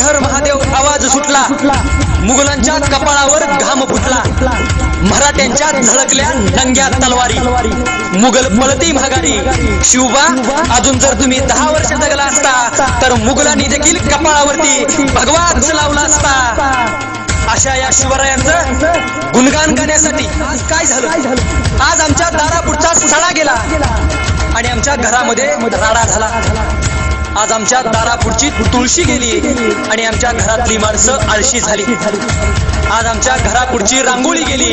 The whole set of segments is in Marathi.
हर महादेव आवाज सुटला, मुघलांच्या कपाळावर घाम फुटला, मराठ्यांच्या झळकल्या नंग्या तलवारी, मुघल पळती महागारी. शिवबा, अजून जर तुम्ही 10 वर्ष जगला असता तर मुघलांनी देखील कपाळावरती भगवाच लावला असता. अशा या शिवरायांचं गुणगान गाण्यासाठी आज काय झालं? आज आमच्या दारापुढचा सडा गेला आणि आमच्या घरामध्ये राडा झाला. आज आमच्या दारापुढची तुळशी गेली आणि आमच्या घरातली माणसं आळशी झाली. आज आमच्या घरापुढची रांगोळी गेली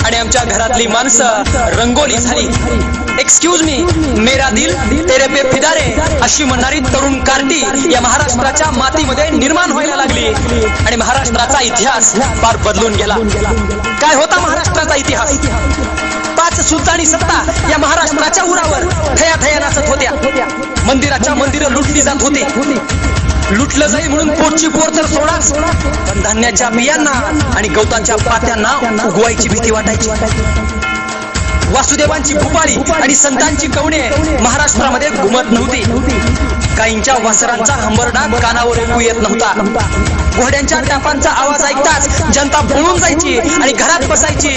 आणि आमच्या घरातली माणसं रंगोली झाली. एक्सक्यूज मी, मेरा दिल तेरे पे फिदा रे अशी म्हणणारी तरुण कार्टी या महाराष्ट्राच्या मातीमध्ये निर्माण व्हायला लागली आणि महाराष्ट्राचा इतिहास फार बदलून गेला. काय होता महाराष्ट्राचा इतिहास? 5 सुलतानी सत्ता या महाराष्ट्राच्या उरावर थया थया नाचत होत्या. मंदिराच्या मंदिरं लुटली जात होती. लुटलं जाईल म्हणून पोटची पोर तर सोडाच, पण धान्याच्या बियांना आणि गवताच्या पात्यांना उगवायची भीती वाटायची. वासुदेवांची भूपाळी आणि संतांची कवणे महाराष्ट्रामध्ये घुमत नव्हती. काहींच्या वासरांचा हंबरडा कानावर ऐकू येत नव्हता. घोड्यांच्या टापांचा आवाज ऐकताच जनता पळून जायची आणि घरात बसायची.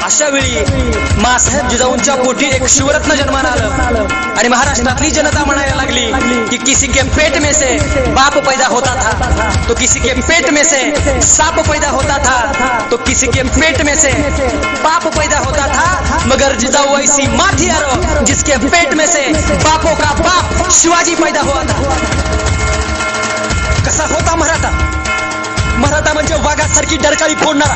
अशा वेळी मासाहेब जिजाऊंच्या पोटी एक शिवरत्न जन्माला आलं आणि महाराष्ट्रातली जनता म्हणायला लागली की किसी के पेट में से बाप पैदा होता था, तो किसी के पेट में से सांप पैदा होता था, तो किसी के पेट में से पाप पैदा होता था, मगर जिजाऊ ऐसी माँ थी यारो जिसके पेट में से बापों का बाप शिवाजी पैदा हुआ था. कसा होता मराठा? मराठा म्हणजे वाघासारखी डरकाळी फोडणारा,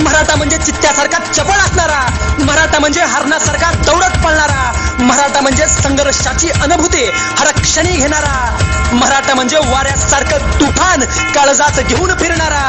मराठा म्हणजे चित्त्यासारखा चपळ असणारा, मराठा म्हणजे हरणासारखा दौडत पळणारा, मराठा म्हणजे संघर्षाची अनुभूती हर क्षणी घेणारा, मराठा म्हणजे वाऱ्यासारखं तुफान काळजात घेऊन फिरणारा.